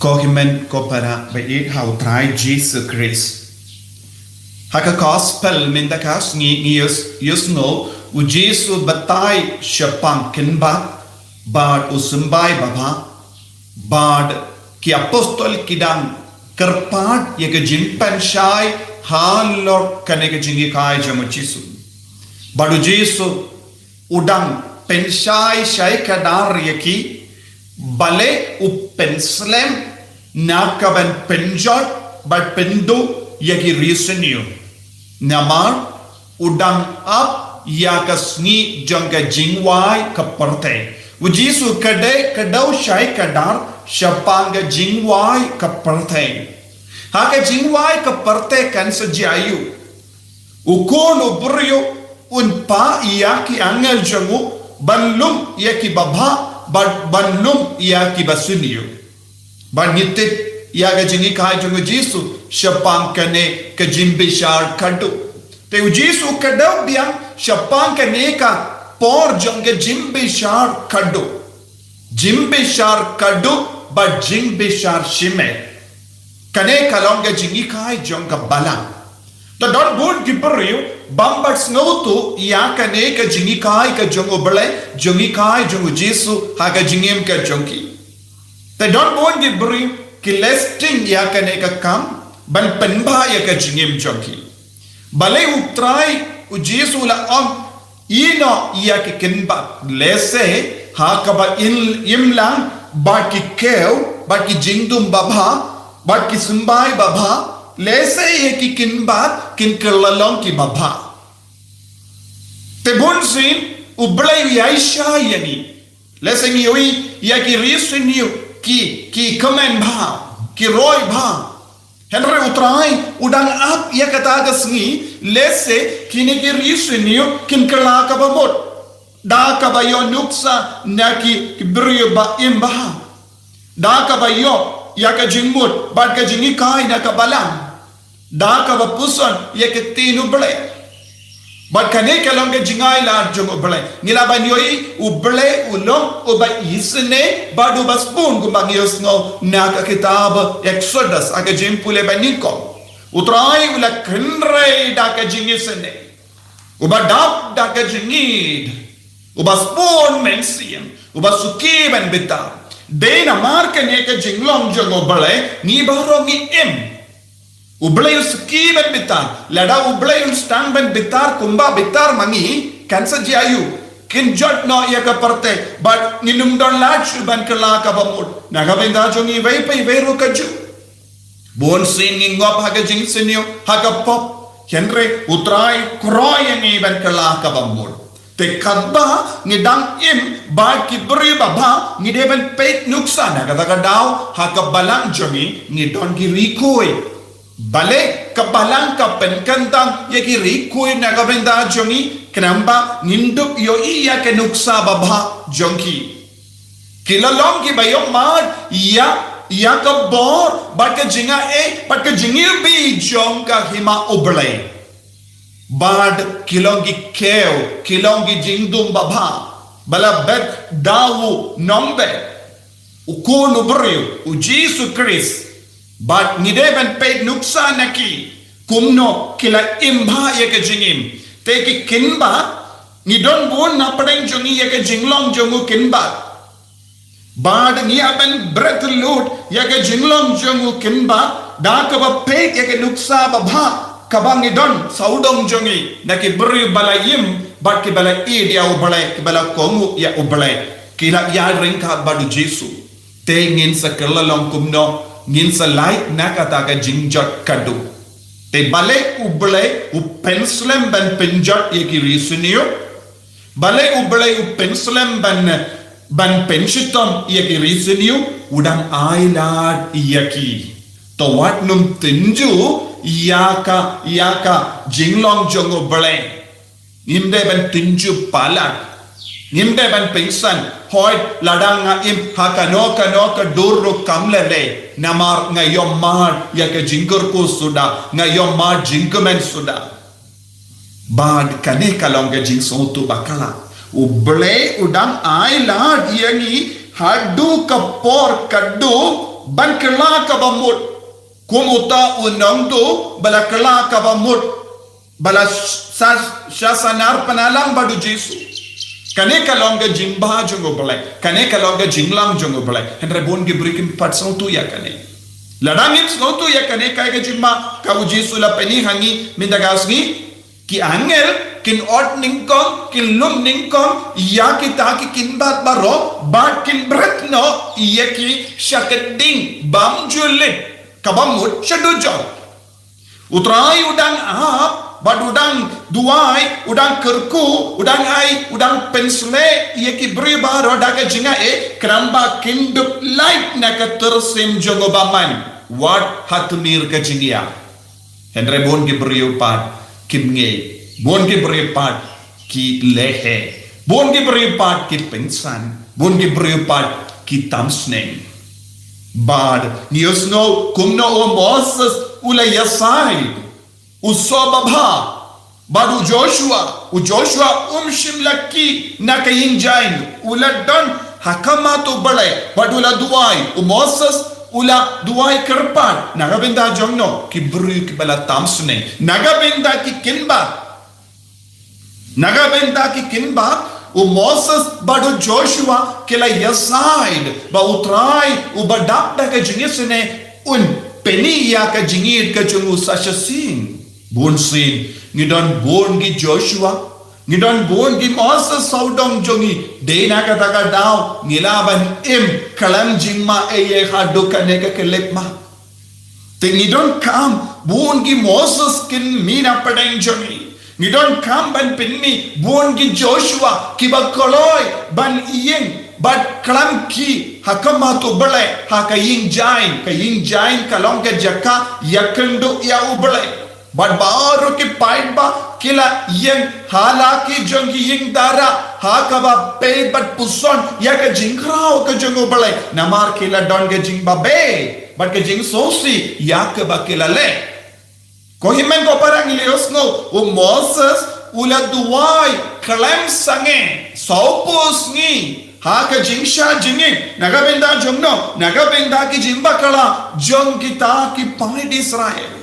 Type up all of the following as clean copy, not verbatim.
Kohimen kopara by 8 how try Jesus Christ. Haka gospel mindakas ni yusno u Jesus batai shapang kinba bad usumbai baba bad ki apostol kidang kerpad yaga jimpan shai halor kanega jingi kai jamu Jesus. Badu Jesus udang penshai shai kadar yaki bale u penslem nakaban penjot but pendu yaki reason namar udang up yakasni jangga jingwai kaparte ujisu kade kadau shai kadar shapanga jingwai kaparte haka jingwai kaparte kan sejayu ukono buryo unpa yaki angel jangu banlum yaki babha banlum yaki basunyo banyitit yaga jingi kai jangu jisu shapang kane ka jimbishar kadu te jisu kadau biang shapang kane ka por janga jimbishar kadu but jimbishar shime kane kalonga jingi kai janga balang the dot board giperio bambat snowtu ya kane ka jingi kai ka jongo bale jingi kai jongo jisu haga jingem ka jonki the dot board giperio ki lesting ya kane ka kam ban penba ya ka jingem jonki bale utrai u jisu la am ino ya ki kenba lese ha ka ba imlang ba ki kew ba ki jingdum baba ba ki sumbai baba lese ye ki kinba kin kerlalong ki baba te bonsin ublay yaisha yani lese ni oi ya ki risiniu ki komen ba ki roy ba henry utrai udang ap ya kata gasngi lese kini ki risiniu kin kerla ka bamot da ka bayo nuksa na ki briyo ba imba da ka bayo ya ka jingmut bad ka jingi kai na ka balang da ka ba puson ya ka tinu ble bad ka ne ka long ka jingai la jung ble ngila ba nyoi u ble u long u ba isne ba du ba spoon ku bangios no na ka kitab exodus aga jimpule ba niko utrai ula khnre da ka jingi sne u ba da ka jingid u ba spoon mensiam u ba suki ban bitar Dena marka neka jinglong jongo bale ni baro ni em ublay uski ben bitar lada ublay stang ben bitar kumba bitar mangi kansa jayu kin jot no ya ka parte but ni numdon lach ban kala ka bamut naga benda jongi vai pai veru kaju bon sin ni ngop haga jing sinyo haga pop henry utrai kroy ni ban kala ka bamut te kadba ni dang im ba ki bri baba ni deben peit nuksana kata kadau ha ka balang jongi ni don ki rikoi bale ka balang ka penkantang ye ki rikoi na ka benda jongi kenamba ninduk yo iya ke nuksa baba jongi kilalong ki bayong mad ya ka bor ba ka jinga ba ka jingi bi jong ka hima oblay bad kilongi keo kilongi jingdum baba bala bet dawu nombe ukunu brio u Jesus Christ bad nideben peit nuksa naki kumno kila imba ye ke jingim te ki kinba ni don bon na padeng jongi ye ke jinglong jongu kinba bad ni aben breath load ye ke jinglong jongu kinba da ka ba peit ye ke nuksa baba kabang idon saudong jongi naki beri balayim bat ki balay dia ubalay ki bala kongu ya ubalay kila ya ringka badu Jesu te ngin sa kerlalong kumno ngin sa light nakata ka jingjot kadu te balay ubalay u penslem ban penjot ye ki risunio balay ubalay u penslem ban penshitom ye ki risunio udang ailad yaki to wat num tinju yaka jinglong jongo bale nimde ban tinju palat nimde ban pingsan hoy ladanga im hakano ka durro kamlele namar ngayom mar yaka jingkur ko suda ngayom mar jingkumen suda bad kane kalonga jing sotu bakala uble udang ai lad yangi hadu kapor kadu ban kela ka bamut kumuta unong tu bala kela ka bamut bala sasanar panalang badu Jesu kane kalonga jingba jongo balai kane kalonga jinglang jongo balai henre bon ge brikin patsong tu ya kane ladangin sno tu ya kane kai ge jimma ka Jesu la peni hangi mindagasni ki angel kin ot ningkong kin lum ningkong ya kita ki kin bat baro bat kin bretno iya ki syakading bam julit kabamut shadujo utrai udang ahap bad udang duai udang kerku udang ai udang pensle iya ki beri baro daga jinga kramba kindup light naka tersim jongo baman wat hatunir ka jingia henre bon ki beri upat kimnge bon ki beri upat ki lehe bon ki beri upat ki pengsan bon ki beri upat ki tamsneng bad niosno kumno o Moses ula yasai usobabha badu Joshua shimlaki nakayinjain ula don hakama to balai badula duai Moses ula duai kerpan nagabenda jongno ki beri ki bala tamsne nagabenda ki kinba Moses badu Joshua kila yasaid ba utrai u badak da ka jingisne un peni ya ka jingir ka jungu sashasin bon sin ngidon bon gi Joshua ngidon bon gi Moses saudong jongi de na ka daga daw ngilaban kalam jingma eye hadu kane ka kelepma ngidon kam bon gi Moses kin mina padang jongi ngidon kam ban pinni bon gi Joshua kiba koloi ban iyeng but kalam ki hakama to balai haka ying jain kalong ke jaka yakendo ya ubalai but baru ki paid ba kila yeng hala ki jongi ying dara haka ba pe but puson ya ka jingkrao ka jongo balai namar kila don ke jing ba be but ke jing sosi ya ka ba kila le kohimen ko parang iliosno Moses ula duai kalam sange saupos ni haka jingsha jingin nagabenda jongno nagabenda ki jimbakala jong kita ki paid Israel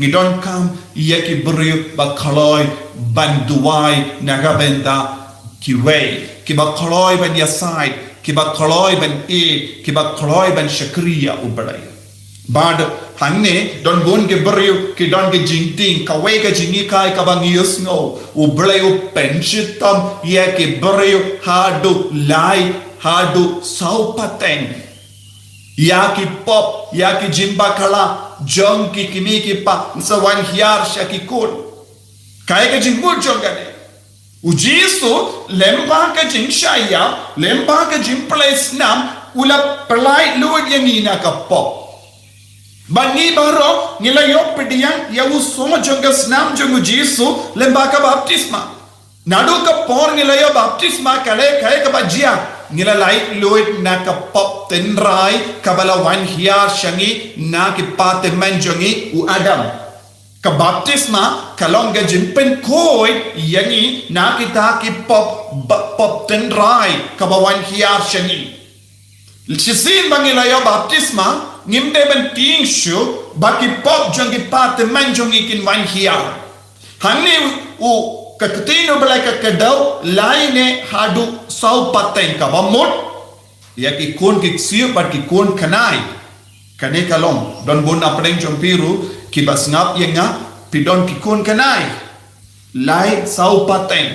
ngidon kam iya ki beri bakaloi banduai nagabenda ki way ki bakaloi ban yasai ki bakaloi ban ki bakaloi ban shakriya ubalai bad hangne don bon ke beri ki don ke jingting ka way ka jingi kai ka bang yusno ubalai u penshitam iya ki beri hadu lai hadu saupateng ya ki pop ya ki jimba kala jong ki kimi ki pa sawan hiar shaki kul kai ka jingmul jongane ujisu lemba ka jingshaya lemba ka jimplace nam ula pelai luod yanina ka pop bani baro nilayo pediang ya usoma jongas nam jongu jisu lemba ka baptisma nadu ka por nilayo baptisma kale kai ka bajia nilalai luid na ka pop tenrai kabala wan hiar shangi na ki pate manjongi u Adam ka baptisma kalonga jimpen koi yangi na kita ki pop tenrai kabawan hiar shangi sisin bangilayo baptisma ngimde ben ting shu baki pop jongi pate manjongi kin wan hiar hanni u kakatino balai ka kadau laine hadu sau pateng ka bamut ya ki kon ki siu bat ki kon kanai kane kalong don bon apeng jompiru ki basngap yenga pidon ki kon kanai lai sau pateng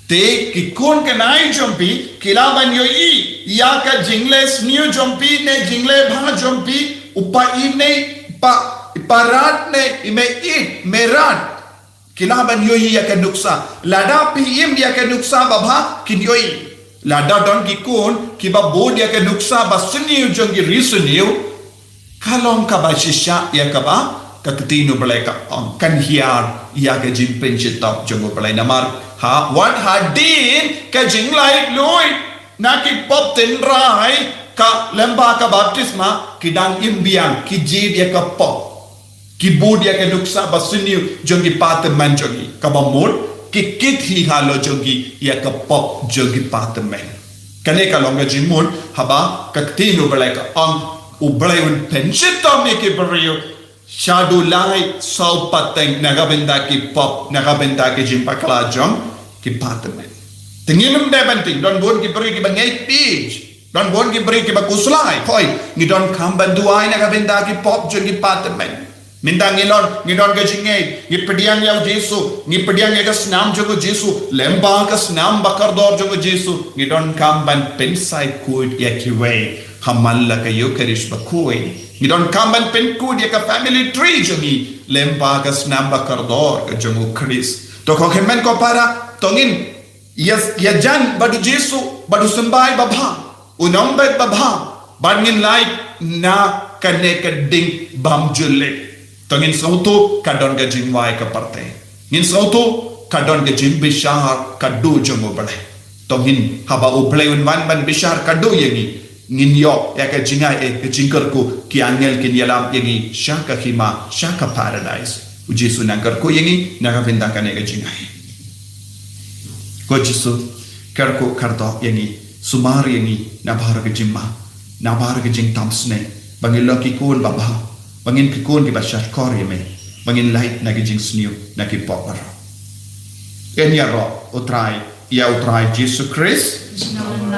te ki kon kanai jompi kilaban yo i ya ka jingles new jompi ne jingle bha jompi upa ine pa parat ne ime it merat kilaban yoi ya nuksa lada pim ya nuksa babha kin yoi lada don ki kon ki ba bod ya nuksa basni jongi risuniu kalong ka ba shisha ya ka ba kakatino balai ka kan hiar ya ka jimpen chitap jongo balai namar ha what hadin ka jinglai loi na ki pop tenrai ka lemba ka baptisma kidang imbiang ki jid ya ka pop kibud ya ke nuksa basuniu jongi pate manjongi kabamur kikit hi halo jongi ya ka pop jongi pate men kane ka longa jimun haba kaktino balai ka ublay un pension to me ki brio shadu lai sau pateng nagabenda ki pop nagabenda ki jimpa klajong ki patmen tinginum debanting don bon ki brio ki bangai page don bon ki brio ki bakuslai koi ni don kamban duai nagabenda ki pop jong ki patmen Mindang ngilon ke jingai ni pediang yau Jesu ni pediang ya snam jogo Jesu lemba ka snam bakar dor jogo Jesu ni don kamban pensai kud ya kiwe hamalla ka yokerish bakoi ni don kamban pen kud ya ka family tree jogi lemba ka snam bakar dor ka jogo Chris to ko kemen ko para tongin ya jan badu Jesu badu sembai babha unong bet babha bangin like na kane ka ding bam jule Tongin sauto kadon ga jingwai ka parte. Ngin sauto kadon ga jing bishar kadu jongo bale. Tongin haba uplay un van ban bishar kadu yengi. Ngin yo ya ka jingai e jingkar ko ki angel kin yalam yengi shaka hima shaka paradise. Ujisu nangkar ko yengi naga vinda ka nega jingai. Ko jisu kar ko karto yengi sumar yengi nabar ga jimma nabar ga jing tamsne bangilo ki kun babha. Bangin pikun ki basyar kori me bangin light na gijing sniu na ki popar en ya ro utrai ya utrai Jesus Christ Jnom